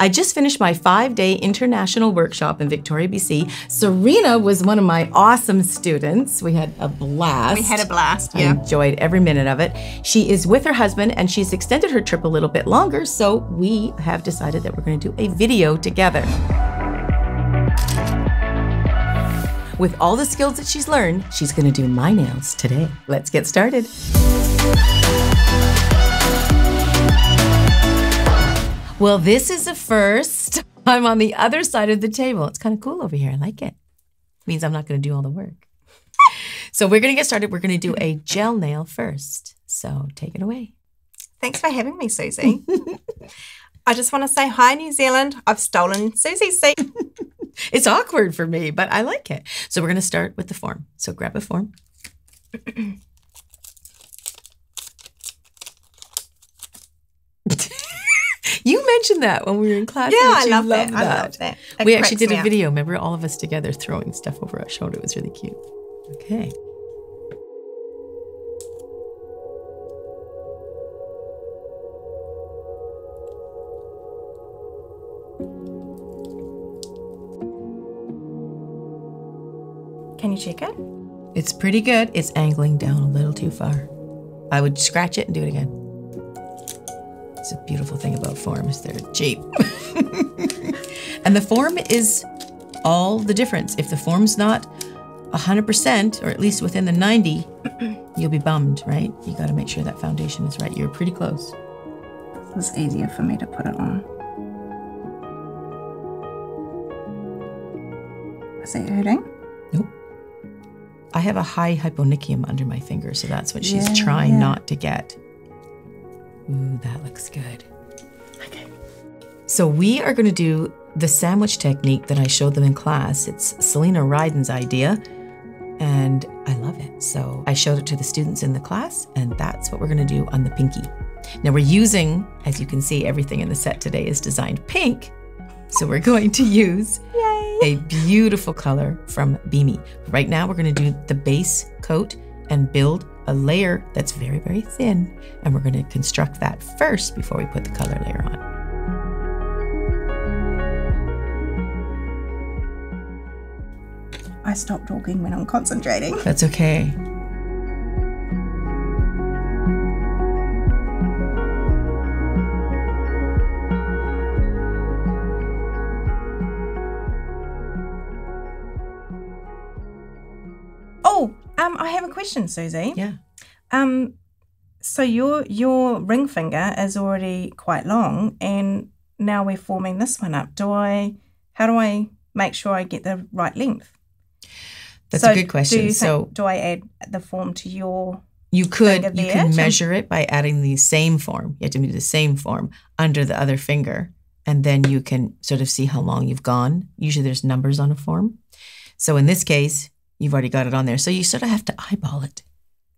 I just finished my 5-day international workshop in Victoria, BC. Serena was one of my awesome students. We had a blast. We had a blast, yeah. I enjoyed every minute of it. She is with her husband and she's extended her trip a little bit longer, so we have decided that we're going to do a video together. With all the skills that she's learned, she's going to do my nails today. Let's get started. Well, this is a first. I'm on the other side of the table. It's kind of cool over here. I like it. Means I'm not going to do all the work. So we're going to get started. We're going to do a gel nail first. So take it away. Thanks for having me, Suzie. I just want to say hi, New Zealand. I've stolen Suzie's seat. It's awkward for me, but I like it. So we're going to start with the form. So grab a form. You mentioned that when we were in class. Yeah, I love that. I love that. We actually did a video. Remember all of us together throwing stuff over our shoulder. It was really cute. Okay. Can you check it? It's pretty good. It's angling down a little too far. I would scratch it and do it again. It's a beautiful thing about forms. They're cheap. And the form is all the difference. If the form's not 100%, or at least within the 90, you'll be bummed, right? You got to make sure that foundation is right. You're pretty close. It's easier for me to put it on. Is it hurting? Nope. I have a high hyponychium under my finger, so that's what she's trying not to get. Ooh, that looks good. Okay. So we are going to do the sandwich technique that I showed them in class. It's Selena Ryden's idea, and I love it. So I showed it to the students in the class, and that's what we're going to do on the pinky. Now we're using, as you can see, everything in the set today is designed pink. So we're going to use a beautiful color from Bemi. Right now we're going to do the base coat and build a layer that's very, very thin. And we're going to construct that first before we put the color layer on. I stop talking when I'm concentrating. That's okay. I have a question, Suzie. Yeah. So your ring finger is already quite long, and now we're forming this one up. How do I make sure I get the right length? That's a good question. Do I add the form to your? You could measure it by adding the same form. You have to do the same form under the other finger, and then you can sort of see how long you've gone. Usually there's numbers on a form. So in this case, you've already got it on there. So you sort of have to eyeball it.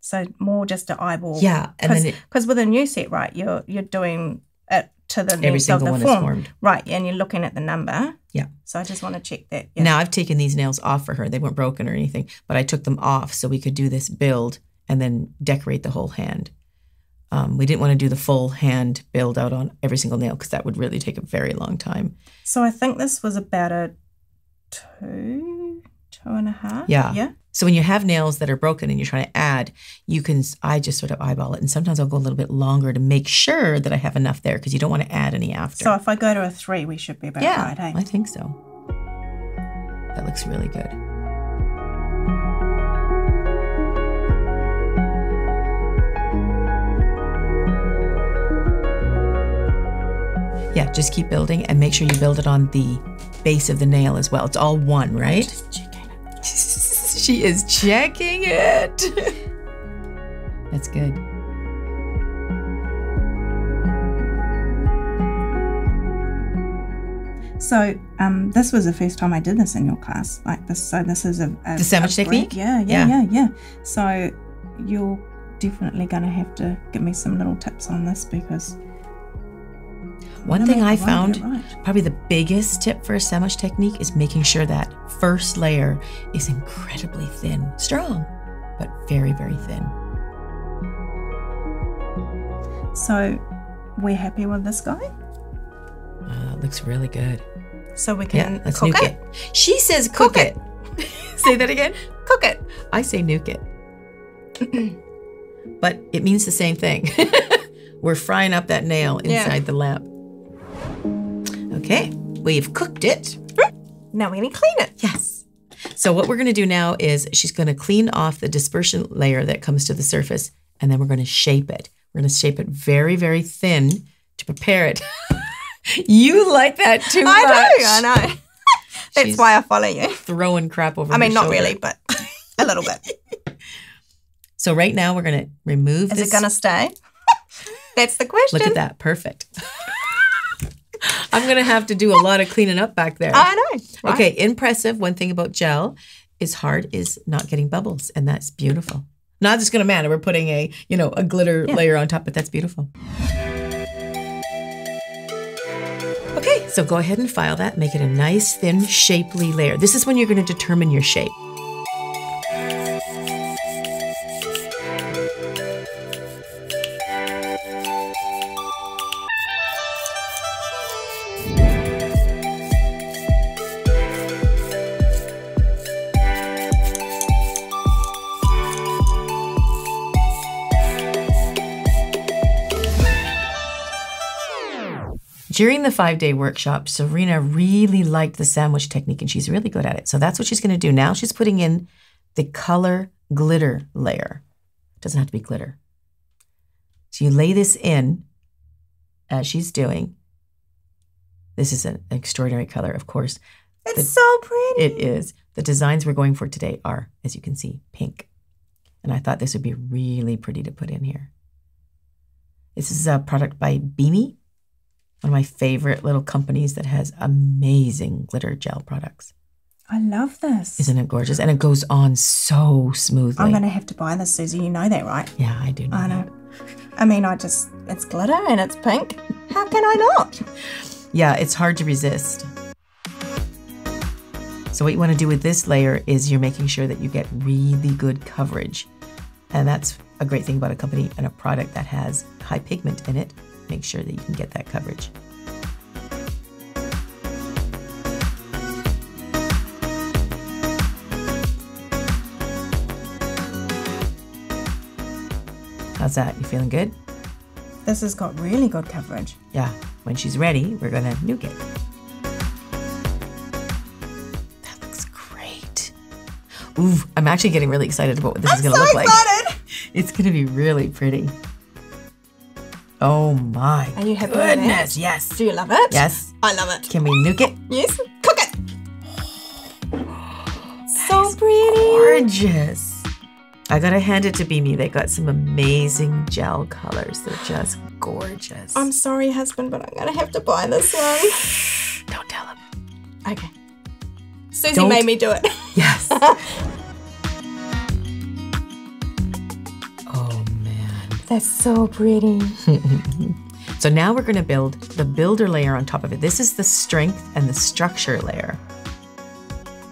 So more just to eyeball. Yeah. Because with a new set, right, you're doing it to the every single one is formed. Right, and you're looking at the number. Yeah. So I just want to check that. Yeah. Now I've taken these nails off for her. They weren't broken or anything, but I took them off so we could do this build and then decorate the whole hand. We didn't want to do the full hand build out on every single nail because that would really take a very long time. So I think this was about a 2.5. Yeah. So when you have nails that are broken and you're trying to add, I just sort of eyeball it. And sometimes I'll go a little bit longer to make sure that I have enough there because you don't want to add any after. So if I go to a 3, we should be about right, hey? I think so. That looks really good. Yeah, just keep building and make sure you build it on the base of the nail as well. It's all one, right? Just checking it. She is checking it. That's good. So this was the first time I did this in your class, like this. So this is the sandwich technique? Yeah. So you're definitely going to have to give me some little tips on this because one thing I found, probably the biggest tip for a sandwich technique is making sure that first layer is incredibly thin. Strong, but very, very thin. So we're happy with this guy? Looks really good. So we can let's cook nuke it. She says cook it. Say that again. Cook it. I say nuke it. But it means the same thing. We're frying up that nail inside the lamp. Okay, we've cooked it. Now we're gonna clean it. Yes. So what we're gonna do now is she's gonna clean off the dispersion layer that comes to the surface, and then we're gonna shape it. We're gonna shape it very, very thin to prepare it. You like that too much. I know. That's why I follow you. Throwing crap over I mean, not shoulder. really, but a little bit. So right now we're going to remove this. Is it going to stay? That's the question. Look at that. Perfect. I'm going to have to do a lot of cleaning up back there. I know. Right? Okay, impressive. One thing about gel is hard is not getting bubbles, and that's beautiful. Not just going to matter. We're putting a glitter layer on top, but that's beautiful. Okay, so go ahead and file that. Make it a nice, thin, shapely layer. This is when you're going to determine your shape. During the 5-day workshop, Serena really liked the sandwich technique, and she's really good at it. So that's what she's going to do. Now she's putting in the color glitter layer. It doesn't have to be glitter. So you lay this in as she's doing. This is an extraordinary color, of course. It's so pretty. It is. The designs we're going for today are, as you can see, pink. And I thought this would be really pretty to put in here. This is a product by Bemi, one of my favorite little companies that has amazing glitter gel products. I love this. Isn't it gorgeous? And it goes on so smoothly. I'm going to have to buy this, Suzie. You know that, right? Yeah, I do know I know. I mean, it's glitter and it's pink. How can I not? Yeah, it's hard to resist. So what you want to do with this layer is you're making sure that you get really good coverage. And that's a great thing about a company and a product that has high pigment in it. Make sure that you can get that coverage. How's that? You feeling good? This has got really good coverage. Yeah. When she's ready, we're going to nuke it. That looks great. Ooh, I'm actually getting really excited about what this is going to look like. It's going to be really pretty. Oh my Are you happy goodness, with that? yes. Do you love it? Yes. I love it. Can we nuke it? Yes. Cook it. So pretty. Gorgeous. I gotta hand it to Bemi. They got some amazing gel colors. They're just gorgeous. I'm sorry, husband, but I'm gonna have to buy this one. Don't tell him. Okay. Suzie made me do it. Yes. Oh man. That's so pretty. So now we're gonna build the builder layer on top of it. This is the strength and the structure layer.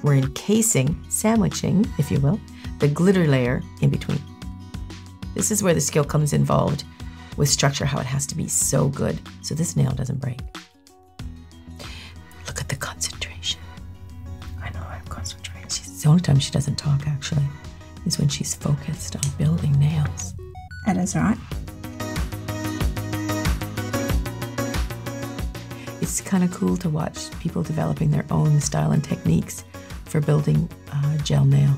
We're encasing, sandwiching, if you will, the glitter layer in between. This is where the skill comes involved with structure, how it has to be so good so this nail doesn't break. Look at the concentration. I know, I'm concentrating. The only time she doesn't talk, actually, is when she's focused on building nails. That is right. It's kind of cool to watch people developing their own style and techniques for building a gel nail.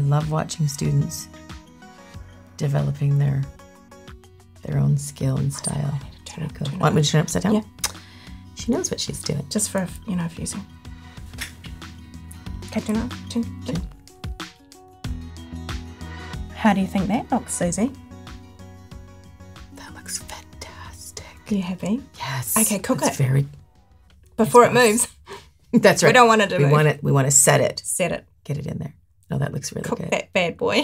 Love watching students developing their own skill and style. Very cool. Want me to turn it upside down? Yeah. She knows what she's doing. Just for, fusing. Okay, turn on. Turn. How do you think that looks, Suzie? That looks fantastic. Are you happy? Yes. Okay, cook it. Very. Before it moves. That's right. We don't want it to move. We want to set it. Set it. Get it in there. No, that looks really Cook good. that bad boy.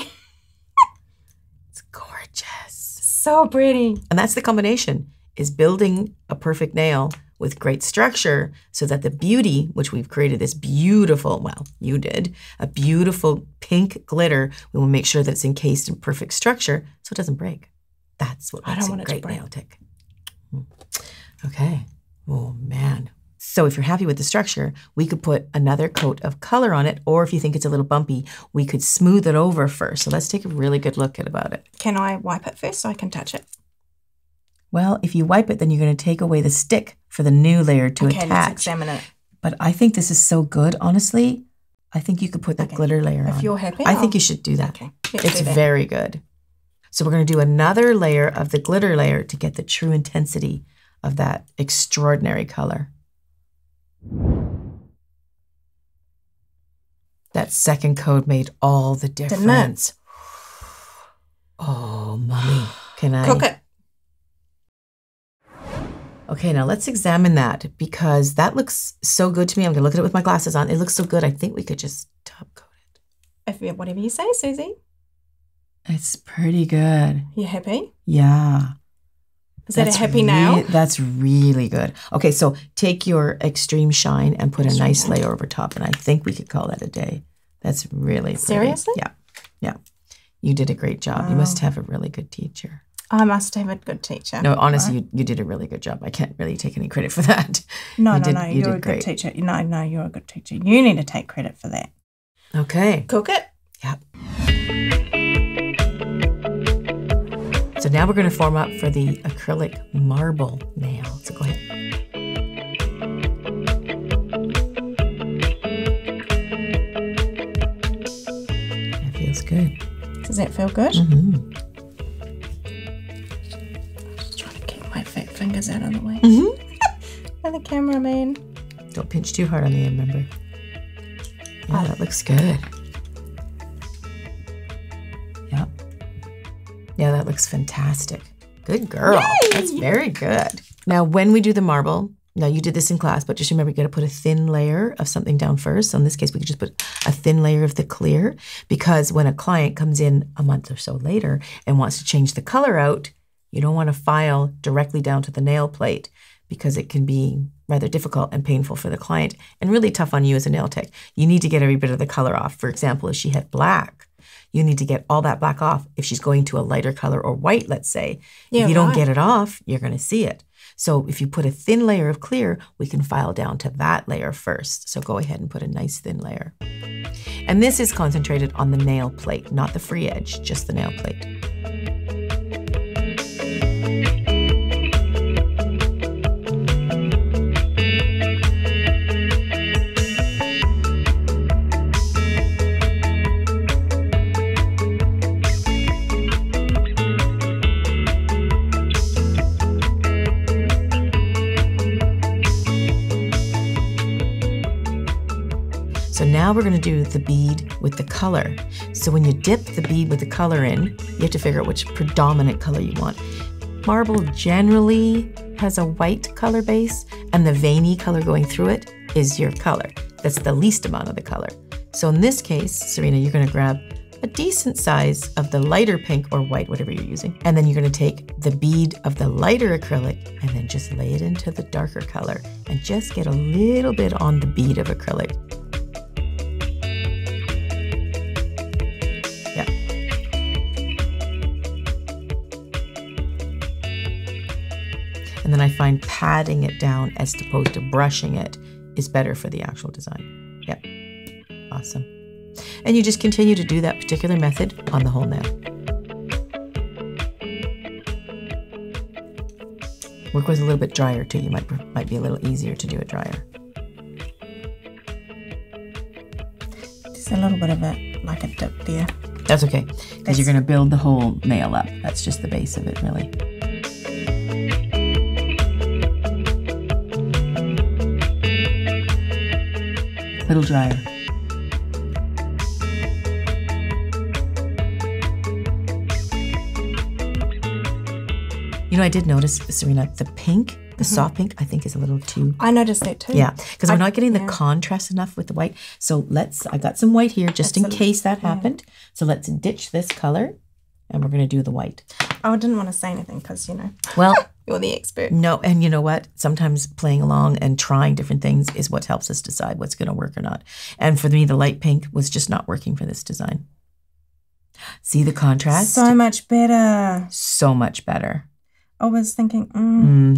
It's gorgeous. So pretty. And that's the combination, is building a perfect nail with great structure so that the beauty, which we've created this beautiful, well, you did, a beautiful pink glitter, we will make sure that it's encased in perfect structure so it doesn't break. That's what makes a great nail tech. Okay. Oh, man. So if you're happy with the structure, we could put another coat of color on it, or if you think it's a little bumpy, we could smooth it over first. So let's take a really good look about it. Can I wipe it first so I can touch it? Well, if you wipe it, then you're going to take away the stick for the new layer to attach. Okay, let's examine it. But I think this is so good, honestly. I think you could put that glitter layer on. If you're happy, I think you should do that. Okay, it's very good. So we're going to do another layer of the glitter layer to get the true intensity of that extraordinary color. That second coat made all the difference. Oh, mommy, can I? Cook it. Okay, now let's examine that because that looks so good to me. I'm going to look at it with my glasses on. It looks so good. I think we could just top coat it. Whatever you say, Suzie. It's pretty good. You happy? Yeah. Is that a happy nail? That's really good. Okay, so take your Extreme Shine and put a nice layer over top, and I think we could call that a day. That's really pretty. Seriously? Yeah. Yeah. You did a great job. You must have a really good teacher. I must have a good teacher. No, honestly, you did a really good job. I can't really take any credit for that. No, you're a good teacher. No, you're a good teacher. You need to take credit for that. Okay. Cook it. Yep. So now we're going to form up for the acrylic marble nail. So go ahead. That feels good. Does that feel good? Mm-hmm. Just trying to keep my fat fingers out of the way. Mm-hmm. And the cameraman. Don't pinch too hard on the end, remember? Yeah, that looks good. Yep. Yeah, that looks fantastic. Good girl. Yay! That's very good. Now, when we do the marble, now you did this in class, but just remember, you got to put a thin layer of something down first. So in this case, we could just put a thin layer of the clear, because when a client comes in a month or so later and wants to change the color out, you don't want to file directly down to the nail plate because it can be rather difficult and painful for the client and really tough on you as a nail tech. You need to get every bit of the color off. For example, if she had black, you need to get all that black off if she's going to a lighter color or white, let's say. Yeah, if you don't get it off, you're going to see it. So if you put a thin layer of clear, we can file down to that layer first. So go ahead and put a nice thin layer. And this is concentrated on the nail plate, not the free edge, just the nail plate. So now we're going to do the bead with the color. So when you dip the bead with the color in, you have to figure out which predominant color you want. Marble generally has a white color base, and the veiny color going through it is your color. That's the least amount of the color. So in this case, Serena, you're going to grab a decent size of the lighter pink or white, whatever you're using. And then you're going to take the bead of the lighter acrylic and then just lay it into the darker color and just get a little bit on the bead of acrylic. And then I find patting it down as opposed to brushing it is better for the actual design. Yep, awesome. And you just continue to do that particular method on the whole nail. Work with a little bit drier too. You might be a little easier to do it drier. Just a little bit of it, like a dip there. That's okay, because you're going to build the whole nail up. That's just the base of it, really. Little drier. You know, I did notice, Serena, the pink, the soft pink, I think is a little too... I noticed that too. Yeah, because we're not getting the contrast enough with the white. So I got some white here just in case that happened. So let's ditch this color and we're going to do the white. Oh, I didn't want to say anything because, you know, well, you're the expert. No, and you know what? Sometimes playing along and trying different things is what helps us decide what's going to work or not. And for me, the light pink was just not working for this design. See the contrast? So much better. So much better. I was thinking,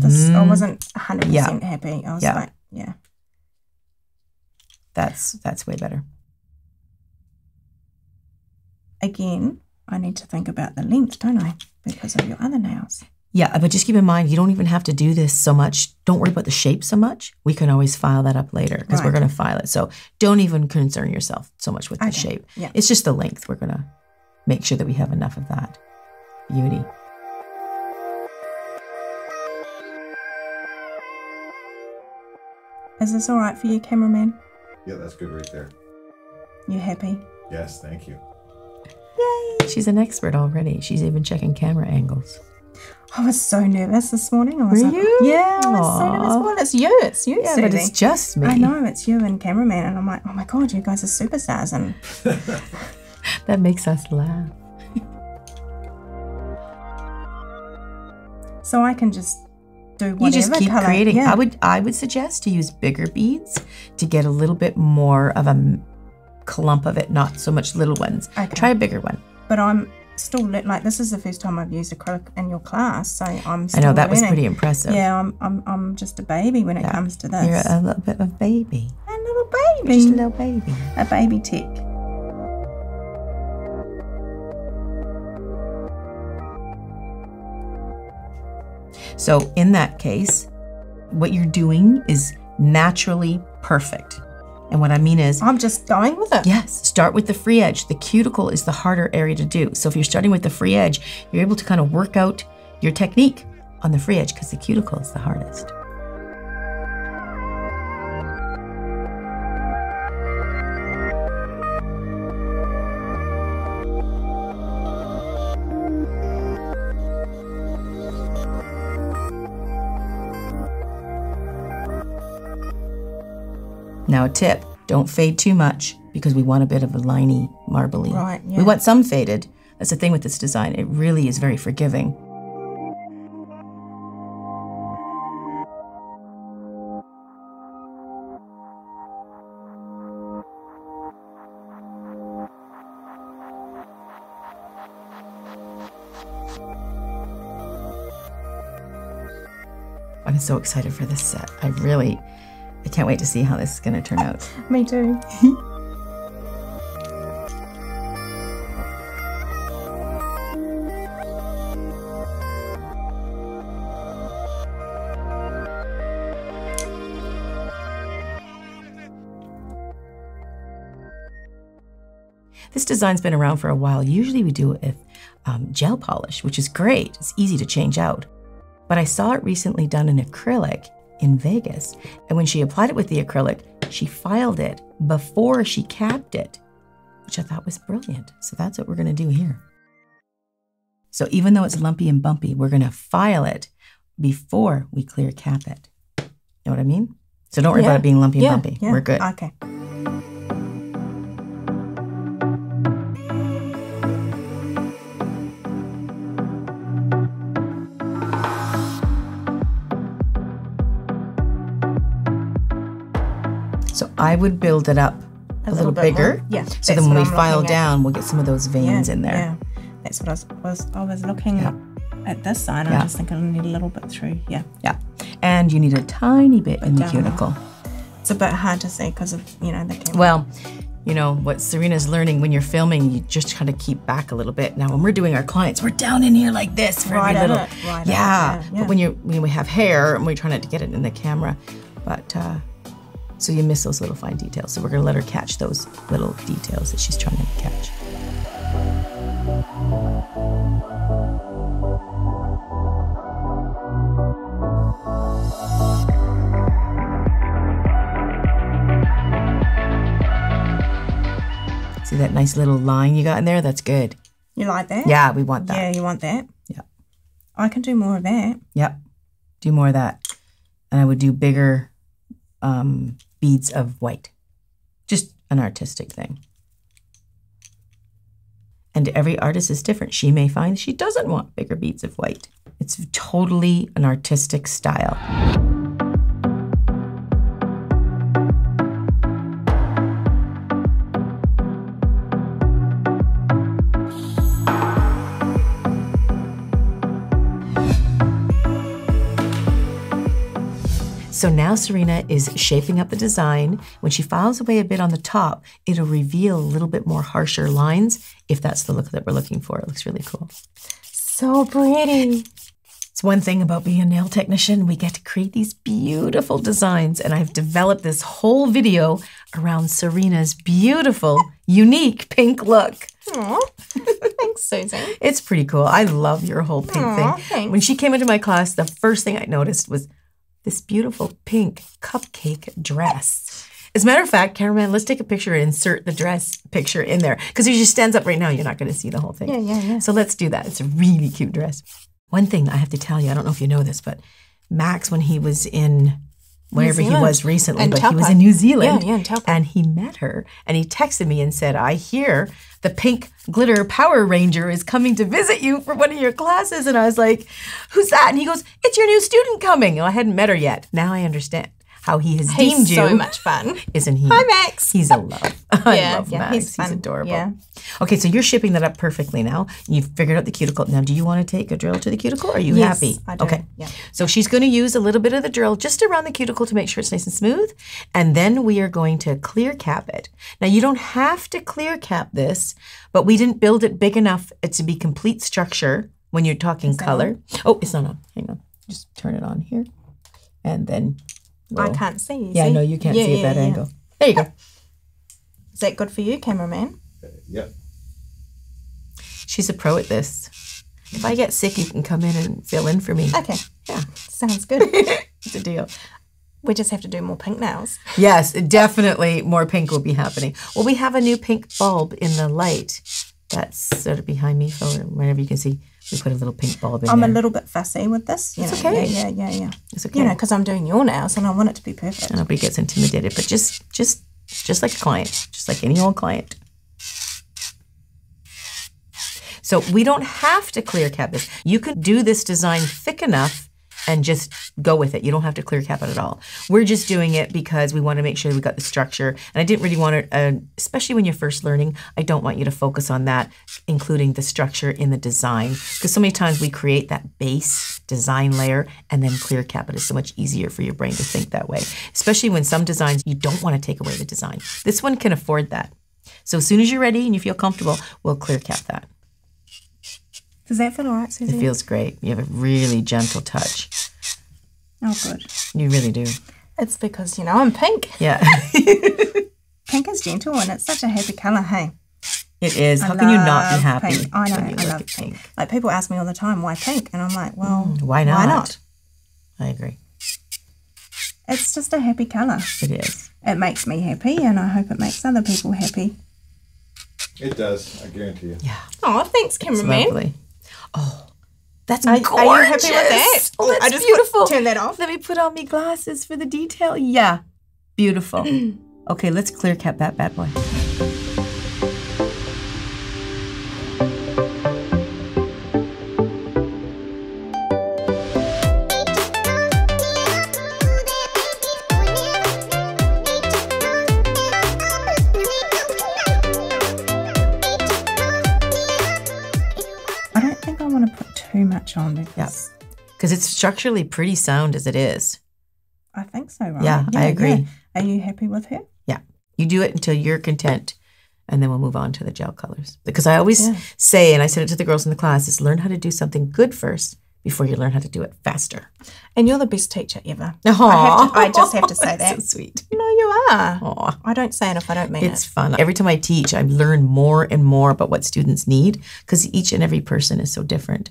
this, I wasn't 100% happy. I was like, That's way better. Again, I need to think about the length, don't I? Because of your other nails. Yeah, but just keep in mind, you don't even have to do this so much. Don't worry about the shape so much. We can always file that up later because we're going to file it. So don't even concern yourself so much with the shape. Yeah. It's just the length. We're going to make sure that we have enough of that beauty. Is this all right for you, cameraman? Yeah, that's good right there. You happy? Yes, thank you. Yay! She's an expert already. She's even checking camera angles. I was so nervous this morning. Were you? Yeah, I was so nervous. Well, it's you. It's you, yeah, Suzie. But it's just me. I know, it's you and cameraman. And I'm like, oh my God, you guys are superstars. And that makes us laugh. So I can just do whatever you just keep color. creating. Yeah. I would suggest to use bigger beads to get a little bit more of a clump of it, not so much little ones. Okay. Try a bigger one. But I'm still like, this is the first time I've used acrylic in your class, so I'm still I know that learning. was pretty impressive. Yeah, I'm just a baby when it comes to this. You're a little bit of baby. A little baby. Just a little baby. A baby tech. So in that case, what you're doing is naturally perfect. And what I mean is... I'm just going with it. Yes. Start with the free edge. The cuticle is the harder area to do. So if you're starting with the free edge, you're able to kind of work out your technique on the free edge because the cuticle is the hardest. Now a tip, don't fade too much because we want a bit of a liney, marbly. Right, yeah. We want some faded. That's the thing with this design. It really is very forgiving. I'm so excited for this set. I can't wait to see how this is going to turn out. Me too. This design's been around for a while. Usually we do it with gel polish, which is great. It's easy to change out. But I saw it recently done in acrylic in Vegas. And when she applied it with the acrylic, she filed it before she capped it, which I thought was brilliant. So that's what we're going to do here. So even though it's lumpy and bumpy, we're going to file it before we clear cap it. You know what I mean? So don't worry about it being lumpy and bumpy. Yeah. We're good. Okay. So I would build it up a little bit bigger. More. Yeah. So then when we file down, we'll get some of those veins in there. Yeah. That's what I was looking at this side. I just think I need a little bit through. Yeah. Yeah. And you need a tiny bit in the cuticle. It's a bit hard to see because of, the camera. Well, what Serena's learning when you're filming, you just kind of keep back a little bit. Now, when we're doing our clients, we're down in here like this for every little. But when we have hair and we're trying not to get it in the camera, but so you miss those little fine details. So we're going to let her catch those little details that she's trying to catch. See that nice little line you got in there? That's good. You like that? Yeah, we want that. Yeah, you want that? Yeah. I can do more of that. Yep. Do more of that. And I would do bigger beads of white. Just an artistic thing. And every artist is different. She may find she doesn't want bigger beads of white. It's totally an artistic style. So now Serena is shaping up the design. When she files away a bit on the top, it'll reveal a little bit more harsher lines if that's the look that we're looking for. It looks really cool. So pretty. It's one thing about being a nail technician, we get to create these beautiful designs, and I've developed this whole video around Serena's beautiful, unique pink look. Aw, thanks, Suzie. It's pretty cool. I love your whole pink thing. Thanks. When she came into my class, the first thing I noticed was this beautiful pink cupcake dress. As a matter of fact, cameraman, let's take a picture and insert the dress picture in there. Because if she stands up right now, you're not going to see the whole thing. Yeah. So let's do that. It's a really cute dress. One thing I have to tell you, I don't know if you know this, but Max, when he was in wherever he was recently, but he was in New Zealand, in Taupo. and he met her, and he texted me and said, I hear the pink glitter Power Ranger is coming to visit you for one of your classes. And I was like, who's that? And he goes, it's your new student coming. And I hadn't met her yet. Now I understand how he has deemed you. He's so much fun. Isn't he? Hi, Max. He's a love. I love Max. He's fun. He's adorable. Yeah. Okay, so you're shipping that up perfectly now. You've figured out the cuticle. Now, do you want to take a drill to the cuticle? Are you happy? I do. Okay. Yeah. So she's going to use a little bit of the drill just around the cuticle to make sure it's nice and smooth. And then we are going to clear cap it. Now, you don't have to clear cap this, but we didn't build it big enough to be complete structure when you're talking color. Oh, it's not on. Hang on. Just turn it on here. And then I can't see. Yeah, no, you can't see at that angle. There you go. Is that good for you, cameraman? Yep. She's a pro at this. If I get sick, you can come in and fill in for me. Okay. Yeah. Sounds good. It's a deal. We just have to do more pink nails. Yes, definitely more pink will be happening. Well, we have a new pink bulb in the light. That's sort of behind me, so whenever you can see, we put a little pink bulb in there. I'm a little bit fussy with this. It's okay. Yeah. It's okay. You know, because I'm doing your nails and I want it to be perfect. Nobody gets intimidated, but just like a client, just like any old client. So we don't have to clear cap this. You can do this design thick enough and just go with it. You don't have to clear cap it at all. We're just doing it because we want to make sure we got the structure. And I didn't really want it, especially when you're first learning, I don't want you to focus on that, including the structure in the design. Because so many times we create that base design layer and then clear cap it. It's so much easier for your brain to think that way. Especially when some designs, you don't want to take away the design. This one can afford that. So as soon as you're ready and you feel comfortable, we'll clear cap that. Does that feel all right, Suzie? It feels great. You have a really gentle touch. Oh, good. You really do. It's because, you know, I'm pink. Yeah. Pink is gentle and it's such a happy colour, hey? It is. How can you not be happy? Pink. I know, when you I look love at pink. Like, people ask me all the time, why pink? And I'm like, well, why not? Why not? I agree. It's just a happy colour. It is. It makes me happy and I hope it makes other people happy. It does, I guarantee you. Yeah. Oh, thanks, It's cameraman. lovely. Oh, that's Are gorgeous. you happy with that? Oh, that's I just beautiful. turn that off. Let me put on me glasses for the detail. Yeah. Beautiful. Okay, let's clear cap that bad boy. I don't think I want to put too much on because Because it's structurally pretty sound as it is. I think so, right? Yeah, I agree. Yeah. Are you happy with her? Yeah. You do it until you're content, and then we'll move on to the gel colors. Because I always say, and I said it to the girls in the class, is learn how to do something good first before you learn how to do it faster. And you're the best teacher ever. Aww. I just have to say that. So sweet. No, you are. Aw. I don't say it if I don't mean It's it. fun. Every time I teach, I learn more and more about what students need because each and every person is so different.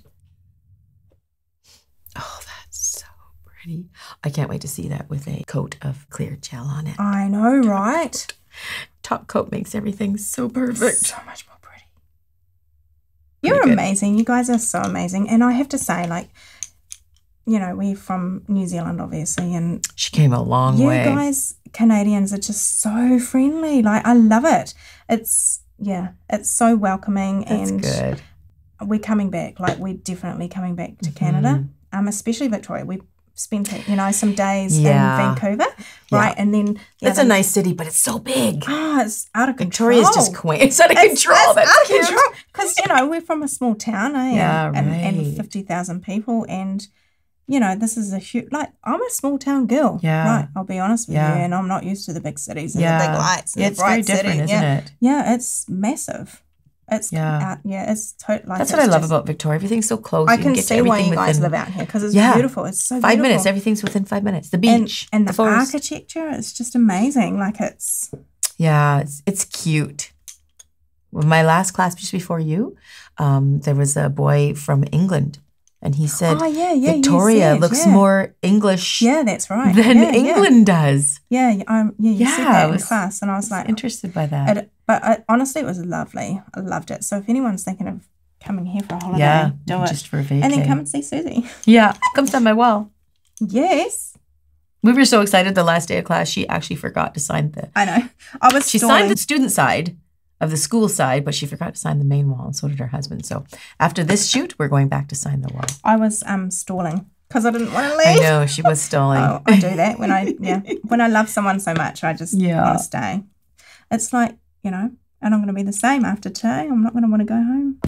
Oh, that's so pretty. I can't wait to see that with a coat of clear gel on it. I know, right? Top coat makes everything so perfect. So much more pretty. You're amazing. You guys are so amazing. And I have to say, like, you know, we're from New Zealand, obviously, and she came a long way. You guys, Canadians, are just so friendly. Like, I love it. It's so welcoming. That's and good. We're coming back. Like, we're definitely coming back to Canada. Especially Victoria. We spent, you know, some days in Vancouver, right? And then it's a nice city, but it's so big. Oh, it's out of control. Victoria's just quaint. It's out of control. That's out of cute. control. Because, you know, we're from a small town, eh? Yeah, and 50,000 people. And, you know, this is a huge, like, I'm a small town girl. Yeah. Right. I'll be honest with you. And I'm not used to the big cities and the big lights and the it's bright very different, isn't it? Yeah, it's massive. It's it's totally. Like, that's what I love about Victoria. Everything's so close. I can see why you guys live out here because it's beautiful. It's so 5 minutes. Everything's within 5 minutes. The beach and the architecture is just amazing. Like it's it's cute. My last class just before you, there was a boy from England, and he said, Victoria looks more English. Yeah, that's right. Than England does. Yeah, you said that in class, and I was like interested by that. But honestly, it was lovely. I loved it. So if anyone's thinking of coming here for a holiday, do it. Just for a vacation. And then come and see Suzie. Yeah, come stand my wall. Yes. We were so excited the last day of class, she actually forgot to sign the... I know. She signed the student side of the school side, but she forgot to sign the main wall, and so did her husband. So after this shoot, we're going back to sign the wall. I was stalling because I didn't want to leave. I know, she was stalling. Oh, I do that when I love someone so much, I just want to stay. It's like, you know, and I'm going to be the same after today. I'm not going to want to go home.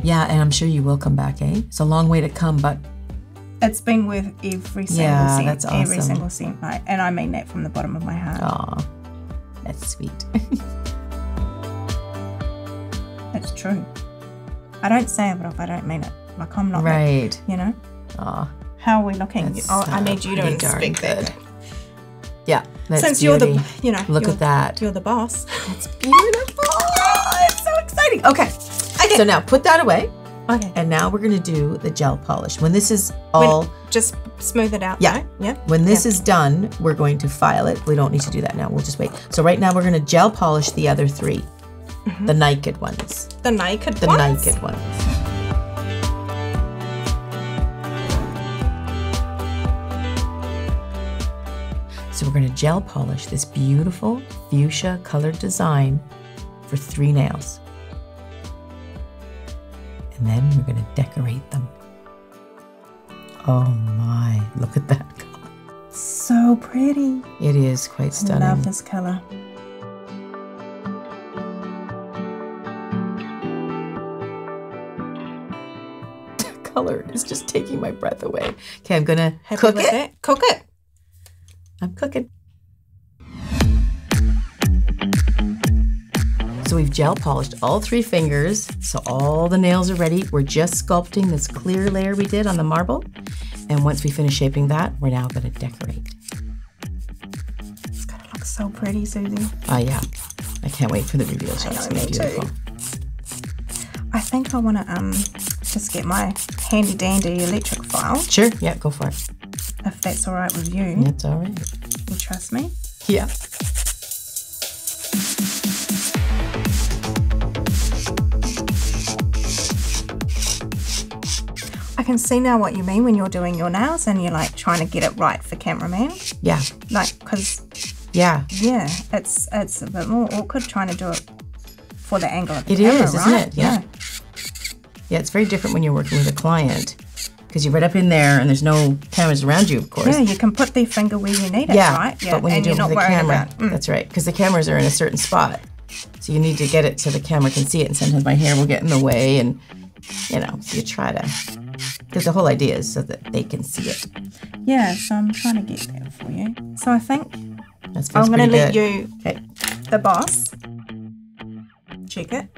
Yeah, and I'm sure you will come back, eh? It's a long way to come, but... It's been worth every single cent. That's awesome. Every single cent. And I mean that from the bottom of my heart. Aw, that's sweet. It's true. I don't say it if I don't mean it. Like, I'm not right. That, you know? Aw. How are we looking? I need you to inspect that. Yeah, that's Since beauty. You're the, you know. Look at that. You're the boss. That's beautiful. Oh, it's so exciting. Okay. So now put that away. Okay. And now we're going to do the gel polish. When this is all... just smooth it out. Yeah. Right? Yeah. When this is done, we're going to file it. We don't need to do that now. We'll just wait. So right now we're going to gel polish the other three. The naked ones. The naked ones? The naked ones. So we're going to gel polish this beautiful fuchsia colored design for 3 nails. And then we're going to decorate them. Oh my, look at that color. So pretty. It is quite stunning. I love this color. Color is just taking my breath away. Okay, I'm going to cook it. Cook it. I'm cooking. So we've gel polished all 3 fingers, so all the nails are ready. We're just sculpting this clear layer we did on the marble. And once we finish shaping that, we're now going to decorate. It's going to look so pretty, Suzie. Oh yeah, I can't wait for the reveal. It's going to be beautiful. I think I want to just get my handy dandy electric file. Sure, yeah, go for it. If that's all right with you. That's all right. You trust me? Yeah. I can see now what you mean when you're doing your nails and you're like trying to get it right for cameraman. Yeah. Like, because yeah, it's a bit more awkward trying to do it for the angle of the camera, right? Isn't it? Yeah. Yeah, it's very different when you're working with a client because you're right up in there and there's no cameras around you, of course. Yeah, you can put the finger where you need it, right? Yeah, but when you're doing it with the camera, that's right, because the cameras are in a certain spot. So you need to get it so the camera can see it, and sometimes my hair will get in the way, and, you know, so you try to, because the whole idea is so that they can see it. Yeah, so I'm trying to get that for you. So I think I'm going to let you, the boss, check it.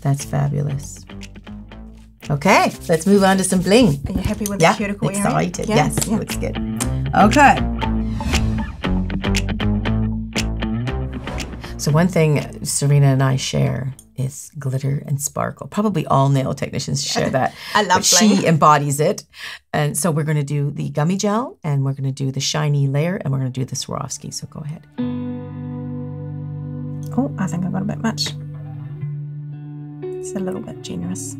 That's fabulous. Okay, let's move on to some bling. Are you happy with the cuticle area? Excited. Yes, looks good. Okay. So one thing Serena and I share is glitter and sparkle. Probably all nail technicians share that. I love bling. She embodies it. And so we're going to do the gummy gel, and we're going to do the shiny layer, and we're going to do the Swarovski. So go ahead. Oh, I think I got a bit much. It's a little bit generous.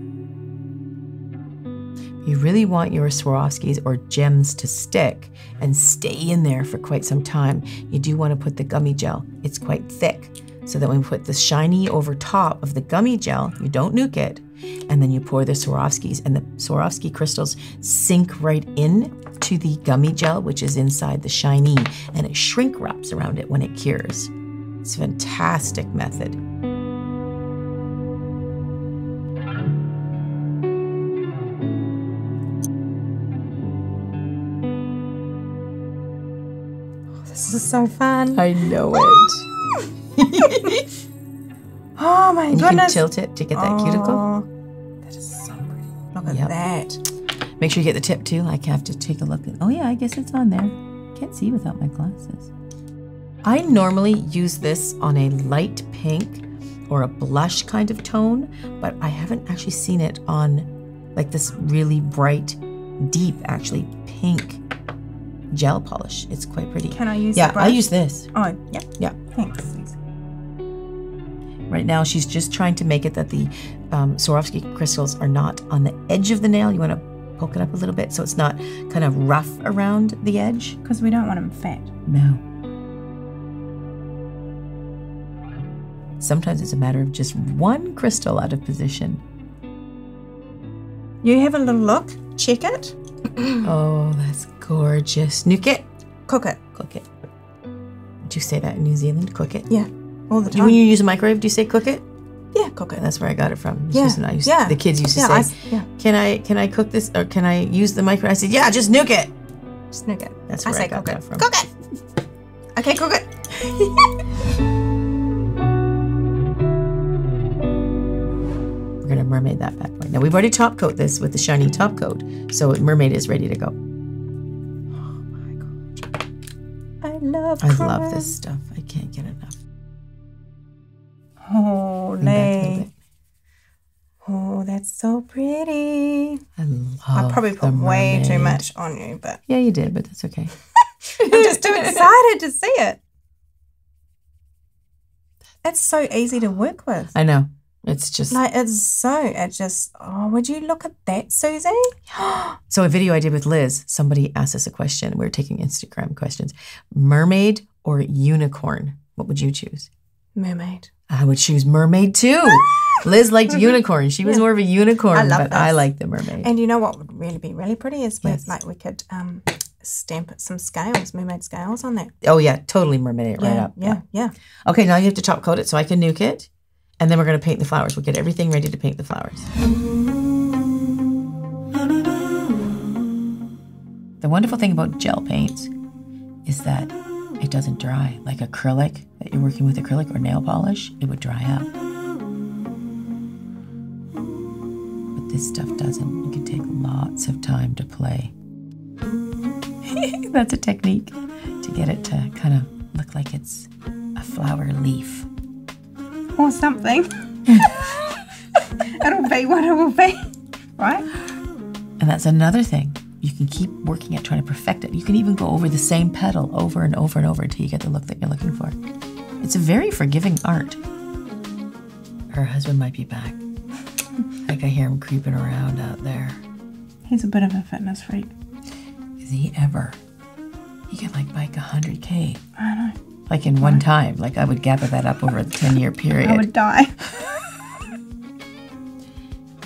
You really want your Swarovskis or gems to stick and stay in there for quite some time. You do want to put the gummy gel. It's quite thick, so that when we put the shiny over top of the gummy gel, you don't nuke it, and then you pour the Swarovskis, and the Swarovski crystals sink right in to the gummy gel, which is inside the shiny, and it shrink wraps around it when it cures. It's a fantastic method. This is so fun. I know it. Oh my And goodness. you can tilt it to get that cuticle. That is so pretty. Look at that. Make sure you get the tip too. I have to take a look at. Oh yeah, I guess it's on there. Can't see without my glasses. I normally use this on a light pink or a blush kind of tone, but I haven't actually seen it on like this really bright, deep, actually pink gel polish. It's quite pretty. Can I use Yeah, the brush? I use this. Oh, yeah. Yeah. Thanks. Right now, she's just trying to make it that the Swarovski crystals are not on the edge of the nail. You want to poke it up a little bit so it's not kind of rough around the edge. Because we don't want them fat. No. Sometimes it's a matter of just one crystal out of position. You have a little look. Check it. Oh, that's gorgeous. Nuke it. Cook it. Cook it. Did you say that in New Zealand? Cook it? Yeah. All the time. When you use a microwave, do you say cook it? Yeah, cook it. That's where I got it from. Yeah. The kids used to say, can I cook this, or can I use the microwave? I said, yeah, just nuke it. Just nuke it. That's where I got that from. Cook it. Okay, cook it. We're gonna mermaid that bad boy. Now we've already top coat this with the shiny top coat, so mermaid is ready to go. Oh my God. I love this stuff. I can't get enough. Holy. Oh, that's so pretty. I love I probably put way too much on you, but yeah, you did, but that's okay. I'm just too excited to see it. It's so easy to work with. I know. It's just like oh, would you look at that, Suzie? So a video I did with Liz, somebody asked us a question. We were taking Instagram questions. Mermaid or unicorn? What would you choose? Mermaid. I would choose mermaid too. Liz liked unicorn. She was more of a unicorn, but I like the mermaid. And you know what would really be really pretty is with, like, we could stamp some scales, mermaid scales on that. Oh yeah, totally mermaid it right up. Yeah. Okay, now you have to top coat it so I can nuke it. And then we're going to paint the flowers. We'll get everything ready to paint the flowers. The wonderful thing about gel paints is that it doesn't dry. Like acrylic, that you're working with acrylic or nail polish, it would dry up. But this stuff doesn't. It can take lots of time to play. That's a technique to get it to kind of look like it's a flower leaf. Or something. It'll be what it will be, right? And that's another thing. You can keep working at trying to perfect it. You can even go over the same petal over and over and over until you get the look that you're looking for. It's a very forgiving art. Her husband might be back. Like I hear him creeping around out there. He's a bit of a fitness freak. Is he ever? He can like bike 100K. I know. Like in one time. Like I would gather that up over a 10-year period. I would die.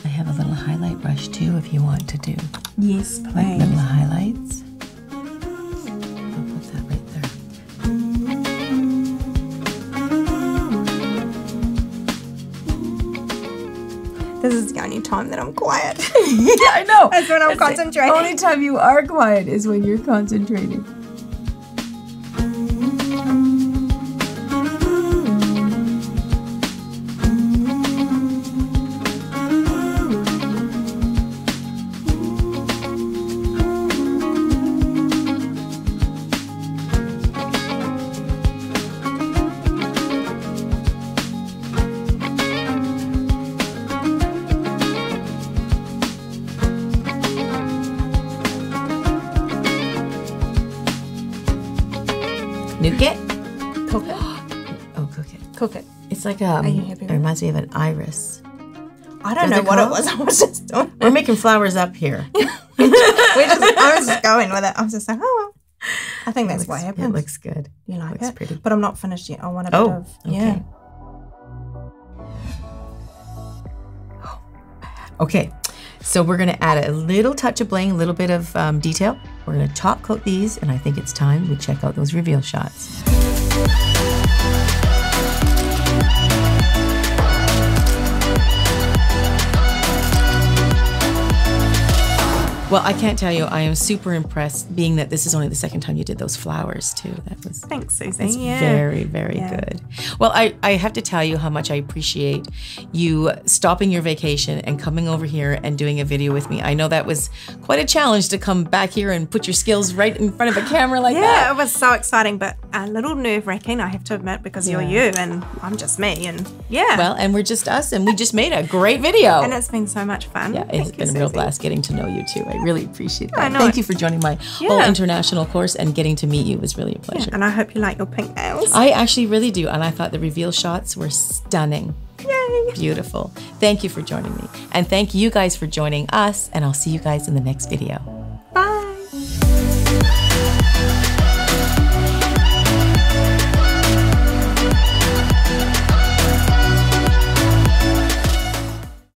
I have a little highlight brush too if you want to do. Yes, please. Like little highlights. I'll put that right there. This is the only time that I'm quiet. Yeah, I know. That's when I'm concentrating. The only time you are quiet is when you're concentrating. Nuke it? Cook it. Oh, cook it. Cook it. It's like Are you happy it with reminds me of an iris. I don't know what it was. I was just doing We're making flowers up here. I was just going with it. I was just like, oh, well. I think that's what happens. It looks good. You like looks it? pretty. But I'm not finished yet. I want a bit of, yeah. Okay, so we're gonna add a little touch of bling, a little bit of detail. We're gonna top coat these, and I think it's time we check out those reveal shots. Well, I can't tell you, I am super impressed, being that this is only the second time you did those flowers too. That was Thanks, Suzie. That's very, very good. Well, I have to tell you how much I appreciate you stopping your vacation and coming over here and doing a video with me. I know that was quite a challenge to come back here and put your skills right in front of a camera like that. Yeah, it was so exciting, but a little nerve-wracking, I have to admit, because you're you and I'm just me, and Well, and we're just us, and we just made a great video. And it's been so much fun. Yeah, it's been a real blast getting to know you too. I really appreciate that. I know. Thank you for joining my whole international course, and getting to meet you was really a pleasure. And I hope you like your pink nails. I actually really do, and I thought the reveal shots were stunning. Yay! Beautiful. Thank you for joining me. And thank you guys for joining us, and I'll see you guys in the next video.